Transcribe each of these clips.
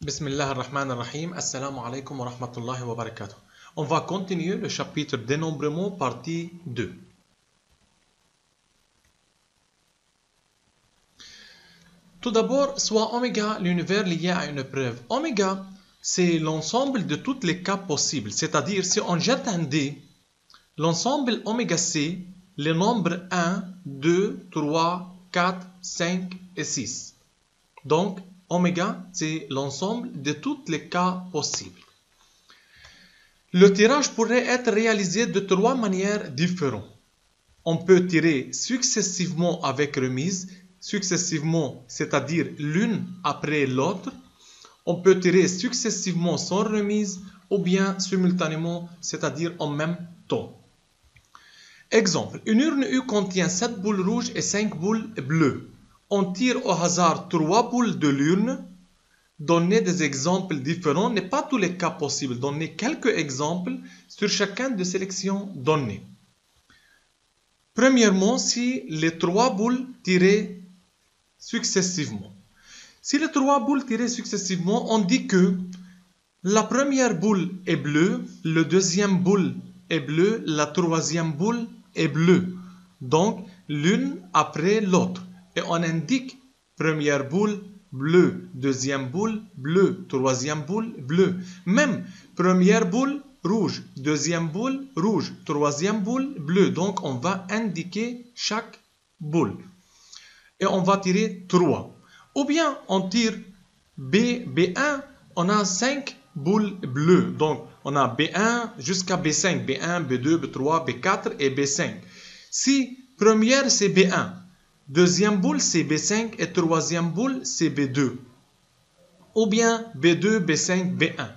Bismillah ar-Rahman ar-Rahim. Assalamu alaikum wa rahmatullahi wa barakatuh. On va continuer le chapitre dénombrement partie 2. Tout d'abord, soit oméga l'univers lié à une preuve. Oméga, c'est l'ensemble de tous les cas possibles. C'est-à-dire, si on jette un dé, l'ensemble oméga c'est les nombres 1, 2, 3, 4, 5 et 6. Donc, oméga, c'est l'ensemble de tous les cas possibles. Le tirage pourrait être réalisé de trois manières différentes. On peut tirer successivement avec remise, successivement, c'est-à-dire l'une après l'autre. On peut tirer successivement sans remise ou bien simultanément, c'est-à-dire en même temps. Exemple, une urne U contient 7 boules rouges et 5 boules bleues. On tire au hasard 3 boules de l'urne. Donner des exemples différents n'est pas tous les cas possibles. Donner quelques exemples sur chacun de sélections données. Premièrement, si les 3 boules tirées successivement. Si les 3 boules tirées successivement, on dit que la première boule est bleue, le deuxième boule est bleue, la troisième boule est bleue. Donc, l'une après l'autre. Et on indique première boule bleue, deuxième boule bleue, troisième boule bleue. Même première boule rouge, deuxième boule rouge, troisième boule bleue. Donc on va indiquer chaque boule. Et on va tirer 3. Ou bien on tire B1, on a 5 boules bleues. Donc on a B1 jusqu'à B5, B1, B2, B3, B4 et B5. Si première c'est B1, deuxième boule, c'est B5 et troisième boule, c'est B2. Ou bien B2, B5, B1.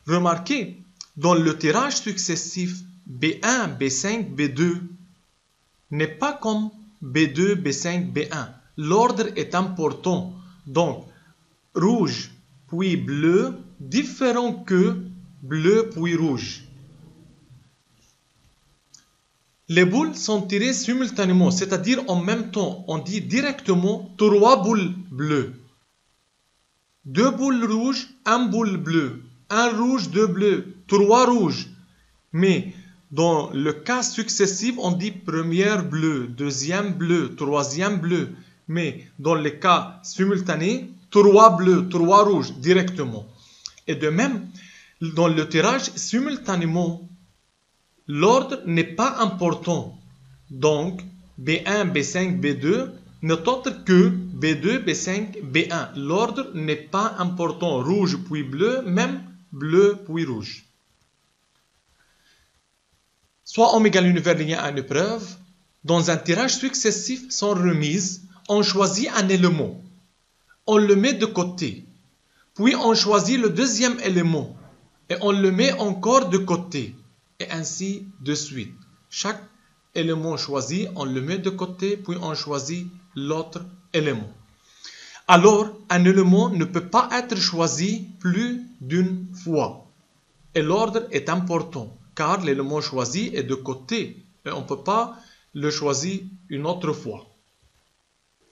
Remarquez, dans le tirage successif, B1, B5, B2 n'est pas comme B2, B5, B1. L'ordre est important. Donc, rouge puis bleu, différent que bleu puis rouge. Les boules sont tirées simultanément, c'est-à-dire en même temps. On dit directement 3 boules bleues. 2 boules rouges, 1 boule bleue. 1 rouge, 2 bleus, 3 rouges. Mais dans le cas successif, on dit première bleue, deuxième bleu, troisième bleu. Mais dans le cas simultané, 3 bleus, 3 rouges directement. Et de même, dans le tirage simultanément, l'ordre n'est pas important. Donc, B1, B5, B2 n'est autre que B2, B5, B1. L'ordre n'est pas important. Rouge puis bleu, même bleu puis rouge. Soit oméga l'univers lié à une preuve, dans un tirage successif sans remise, on choisit un élément. On le met de côté. Puis on choisit le deuxième élément. Et on le met encore de côté. Et ainsi de suite. Chaque élément choisi, on le met de côté, puis on choisit l'autre élément. Alors, un élément ne peut pas être choisi plus d'une fois. Et l'ordre est important, car l'élément choisi est de côté, et on ne peut pas le choisir une autre fois.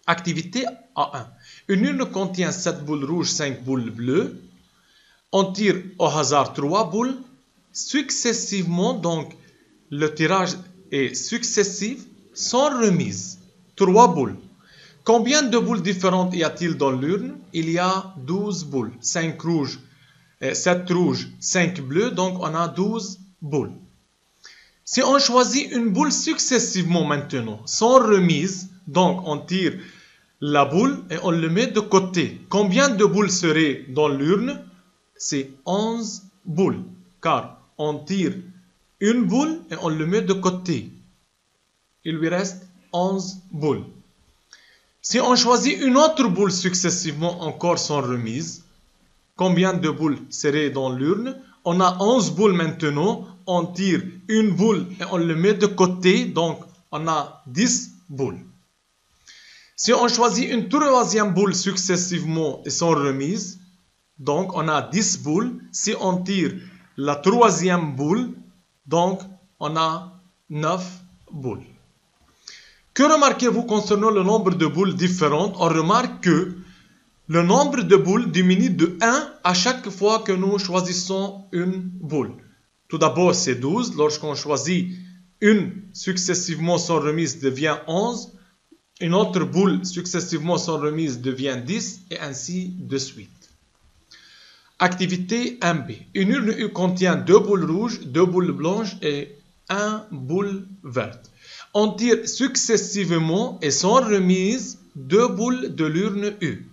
Activité A1. Une urne contient 7 boules rouges, 5 boules bleues. On tire au hasard 3 boules. Successivement, donc le tirage est successif sans remise. 3 boules. Combien de boules différentes y a-t-il dans l'urne? Il y a 12 boules. 5 rouges, 7 rouges, 5 bleus, donc on a 12 boules. Si on choisit une boule successivement maintenant, sans remise, donc on tire la boule et on le met de côté. Combien de boules seraient dans l'urne? C'est 11 boules, car on tire une boule et on le met de côté. Il lui reste 11 boules. Si on choisit une autre boule successivement encore sans remise, combien de boules seraient dans l'urne? On a 11 boules maintenant. On tire une boule et on le met de côté. Donc, on a 10 boules. Si on choisit une troisième boule successivement et sans remise, donc on a 10 boules. Si on tire la troisième boule, donc on a 9 boules. Que remarquez-vous concernant le nombre de boules différentes? On remarque que Le nombre de boules diminue de 1 à chaque fois que nous choisissons une boule. Tout d'abord, c'est 12. Lorsqu'on choisit une successivement sans remise devient 11. Une autre boule successivement sans remise devient 10 et ainsi de suite. Activité 1B. Une urne U contient 2 boules rouges, 2 boules blanches et 1 boule verte. On tire successivement et sans remise 2 boules de l'urne U.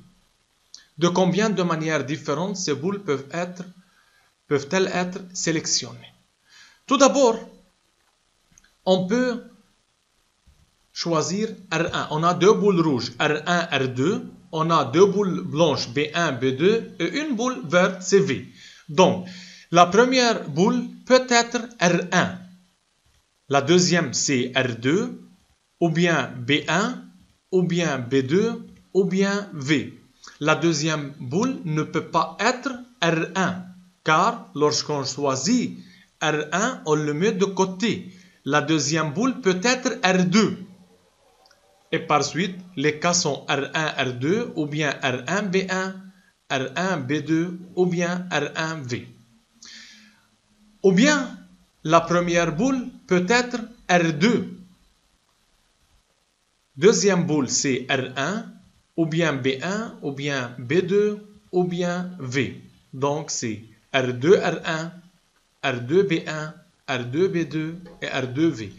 De combien de manières différentes ces boules peuvent-elles être sélectionnées? Tout d'abord, on peut choisir R1. On a 2 boules rouges, R1, R2. On a 2 boules blanches, B1, B2. Et une boule verte, CV. Donc, la première boule peut être R1. La deuxième, c'est R2, ou bien B1, ou bien B2, ou bien V. La deuxième boule ne peut pas être R1, car lorsqu'on choisit R1, on le met de côté. La deuxième boule peut être R2. Et par suite, les cas sont R1, R2, ou bien R1, B1, R1, B2, ou bien R1, V. Ou bien, la première boule peut être R2. Deuxième boule, c'est R1, ou bien B1, ou bien B2, ou bien V. Donc, c'est R2, R1, R2, B1, R2, B2 et R2, V.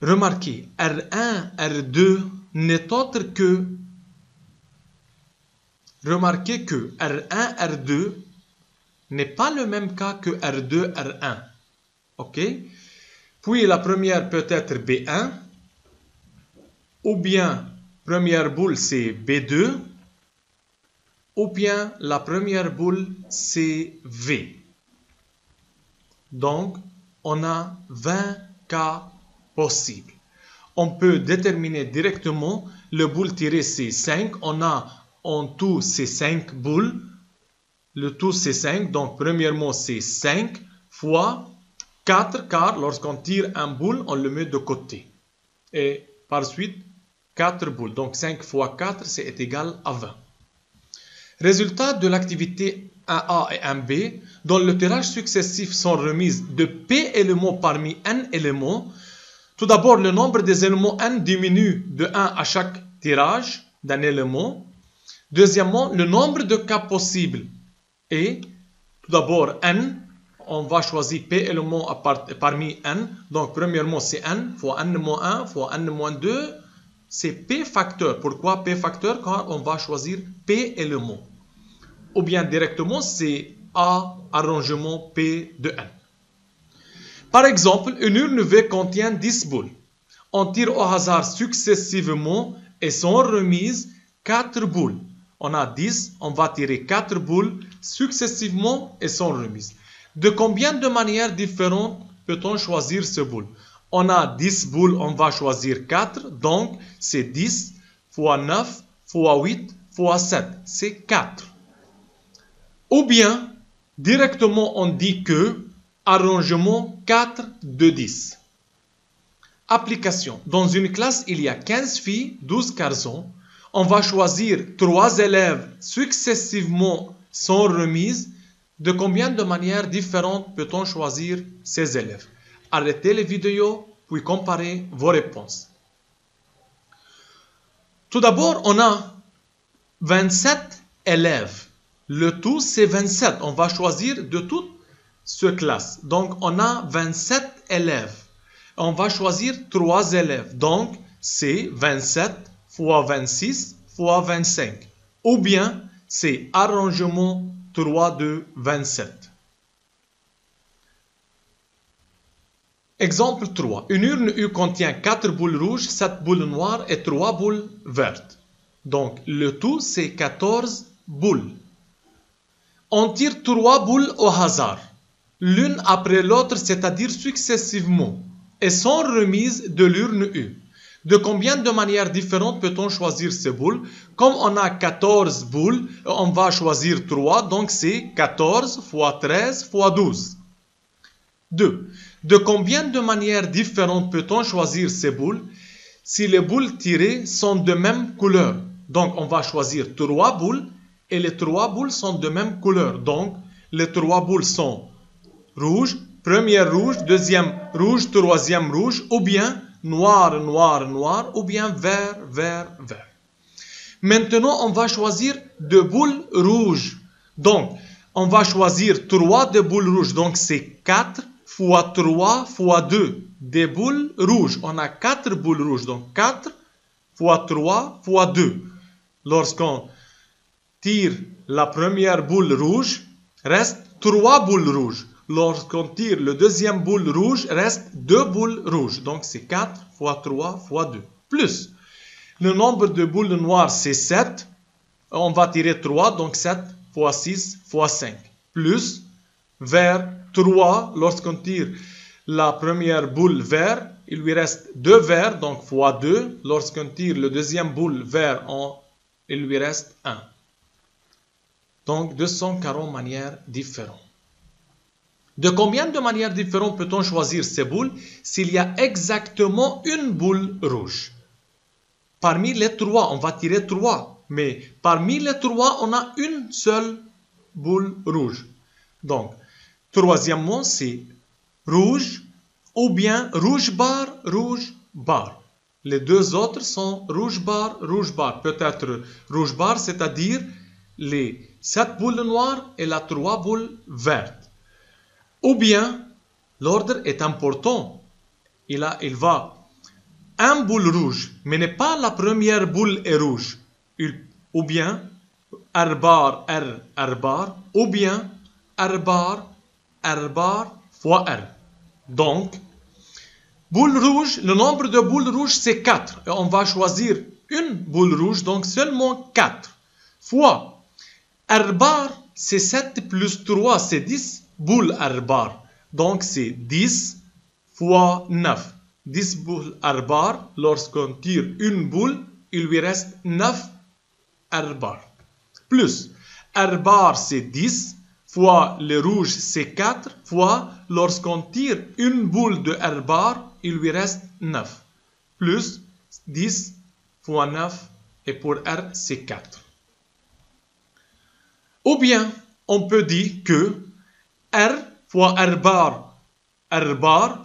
Remarquez, R1, R2 n'est autre que... Remarquez que R1, R2 n'est pas le même cas que R2, R1. OK? Puis la première peut être B1, ou bien première boule c'est B2, ou bien la première boule c'est V. Donc, on a 20 cas possibles. On peut déterminer directement le boule tiré c'est 5. On a en tout c'est 5 boules. Le tout c'est 5. Donc, premièrement c'est 5 fois 4, car lorsqu'on tire un boule, on le met de côté. Et par suite, 4 boules. Donc 5 fois 4, c'est égal à 20. Résultat de l'activité 1A et 1B, dont le tirage successif sont remises de P éléments parmi N éléments. Tout d'abord, le nombre des éléments N diminue de 1 à chaque tirage d'un élément. Deuxièmement, le nombre de cas possibles est, tout d'abord, N. On va choisir P éléments parmi N. Donc, premièrement, c'est N fois N-1 fois N-2. C'est P facteur. Pourquoi P facteur? Quand on va choisir P éléments. Ou bien directement, c'est A arrangement P de N. Par exemple, une urne V contient 10 boules. On tire au hasard successivement et sans remise 4 boules. On a 10, on va tirer 4 boules successivement et sans remise. De combien de manières différentes peut-on choisir ce boule? On a 10 boules, on va choisir 4. Donc, c'est 10 fois 9 fois 8 fois 7. C'est 4. Ou bien, directement, on dit que arrangement 4 de 10. Application. Dans une classe, il y a 15 filles, 12 garçons. On va choisir 3 élèves successivement sans remise. De combien de manières différentes peut-on choisir ces élèves? Arrêtez les vidéos, puis comparez vos réponses. Tout d'abord, on a 27 élèves. Le tout, c'est 27. On va choisir de toute cette classe. Donc, on a 27 élèves. On va choisir 3 élèves. Donc, c'est 27 fois 26 fois 25. Ou bien, c'est arrangement 3 de 27. Exemple 3. Une urne U contient 4 boules rouges, 7 boules noires et 3 boules vertes. Donc, le tout, c'est 14 boules. On tire 3 boules au hasard, l'une après l'autre, c'est-à-dire successivement, et sans remise de l'urne U. De combien de manières différentes peut-on choisir ces boules? Comme on a 14 boules, on va choisir 3, donc c'est 14 fois 13 fois 12. 2. De combien de manières différentes peut-on choisir ces boules si les boules tirées sont de même couleur? Donc, on va choisir 3 boules et les 3 boules sont de même couleur. Donc, les 3 boules sont rouge, première rouge, deuxième rouge, troisième rouge, ou bien noir, noir, noir, ou bien vert, vert, vert. Maintenant, on va choisir 2 boules rouges. Donc, on va choisir 3 de boules rouges. Donc, c'est 4 fois 3 fois 2 des boules rouges. On a 4 boules rouges. Donc, 4 fois 3 fois 2. Lorsqu'on tire la première boule rouge, reste 3 boules rouges. Lorsqu'on tire le deuxième boule rouge, reste 2 boules rouges. Donc, c'est 4 fois 3 fois 2. Plus, le nombre de boules noires, c'est 7. On va tirer 3, donc 7 fois 6 fois 5. Plus, vert, 3. Lorsqu'on tire la première boule vert, il lui reste 2 verts, donc fois 2. Lorsqu'on tire le deuxième boule vert, il lui reste 1. Donc, 240 manières différentes. De combien de manières différentes peut-on choisir ces boules s'il y a exactement une boule rouge? Parmi les 3, on va tirer 3. Mais parmi les 3, on a une seule boule rouge. Donc, troisièmement, c'est rouge ou bien rouge bar. Les 2 autres sont rouge bar. Peut-être rouge bar, c'est-à-dire les 7 boules noires et la 3 boules vertes. Ou bien, l'ordre est important. Il va un boule rouge, mais n'est pas la première boule est rouge. Ou bien, R bar, ou bien, R bar fois R. Donc, boule rouge, le nombre de boules rouges, c'est 4. Et on va choisir une boule rouge, donc seulement 4. Fois, R bar, c'est 7 plus 3, c'est 10 boules R bar. Donc, c'est 10 fois 9. 10 boules R bar, lorsqu'on tire une boule, il lui reste 9 R bar. Plus, R bar c'est 10, fois le rouge c'est 4, fois lorsqu'on tire une boule de R bar, il lui reste 9. Plus 10 fois 9, et pour R c'est 4. Ou bien, on peut dire que R fois R bar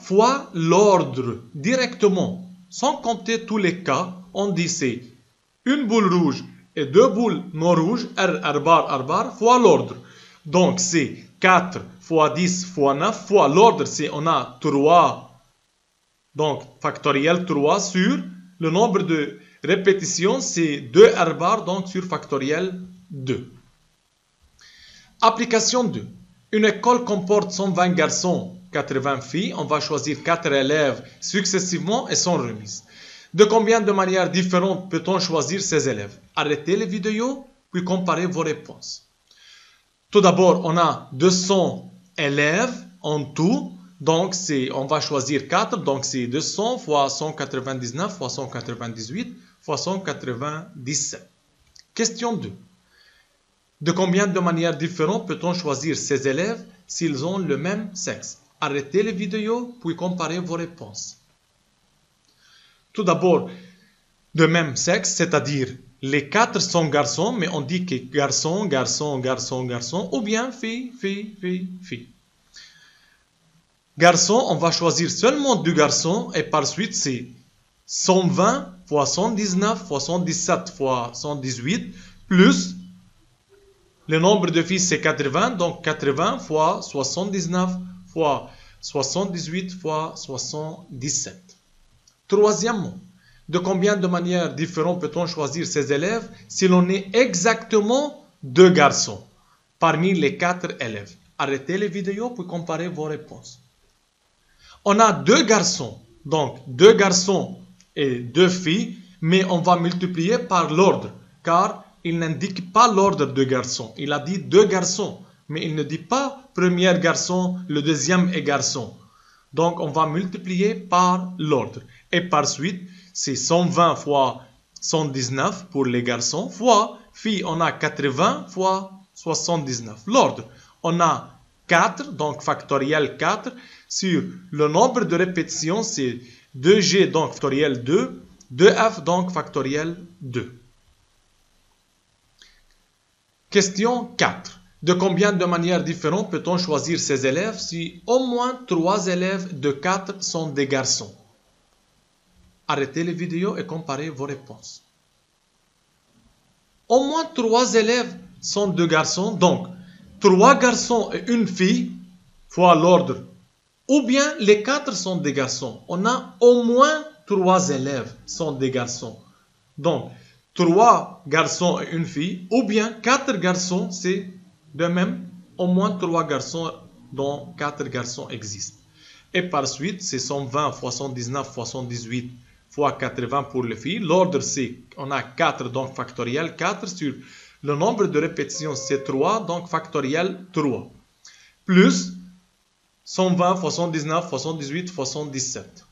fois l'ordre directement, sans compter tous les cas, on dit c'est une boule rouge et 2 boules non rouges, R bar fois l'ordre. Donc c'est 4 fois 10 fois 9 fois l'ordre, c'est on a 3, donc factoriel 3 sur le nombre de répétitions, c'est 2 R bar, donc sur factoriel 2. Application 2. Une école comporte 120 garçons, 80 filles. On va choisir 4 élèves successivement et sans remise. De combien de manières différentes peut-on choisir ces élèves? Arrêtez les vidéos, puis comparez vos réponses. Tout d'abord, on a 200 élèves en tout. Donc, on va choisir 4. Donc, c'est 200 fois 199 fois 198 fois 197. Question 2. De combien de manières différentes peut-on choisir ces élèves s'ils ont le même sexe? Arrêtez les vidéos, puis comparez vos réponses. Tout d'abord, de même sexe, c'est-à-dire les 4 sont garçons, mais on dit que garçon, garçon, garçon, garçon, ou bien fille, fille, fille, fille. Garçon, on va choisir seulement 2 garçons, et par suite, c'est 120 fois 119 fois 117 fois 118, plus le nombre de filles, c'est 80, donc 80 fois 79 fois 78 fois 77. Troisièmement, de combien de manières différentes peut-on choisir ces élèves si l'on est exactement 2 garçons parmi les 4 élèves? Arrêtez les vidéos pour comparer vos réponses. On a 2 garçons, donc 2 garçons et 2 filles, mais on va multiplier par l'ordre, car il n'indique pas l'ordre de garçons. Il a dit 2 garçons, mais il ne dit pas premier garçon, le deuxième est garçon. Donc, on va multiplier par l'ordre. Et par suite, c'est 120 fois 119 pour les garçons, fois filles, on a 80 fois 79. L'ordre, on a 4, donc factoriel 4, sur le nombre de répétitions, c'est 2G, donc factoriel 2, 2F, donc factoriel 2. Question 4. De combien de manières différentes peut-on choisir ses élèves si au moins 3 élèves de 4 sont des garçons? Arrêtez les vidéos et comparez vos réponses. Au moins 3 élèves sont deux garçons, donc 3 garçons et une fille, fois l'ordre. Ou bien les 4 sont des garçons. On a au moins 3 élèves sont des garçons. Donc, 3 garçons et une fille, ou bien 4 garçons, c'est de même, au moins 3 garçons, dont 4 garçons existent. Et par suite, c'est 120 fois 119 fois 118 fois 80 pour les filles. L'ordre, c'est, on a 4, donc factoriel 4 sur le nombre de répétitions, c'est 3, donc factoriel 3. Plus 120 fois 119 fois 118 fois 117.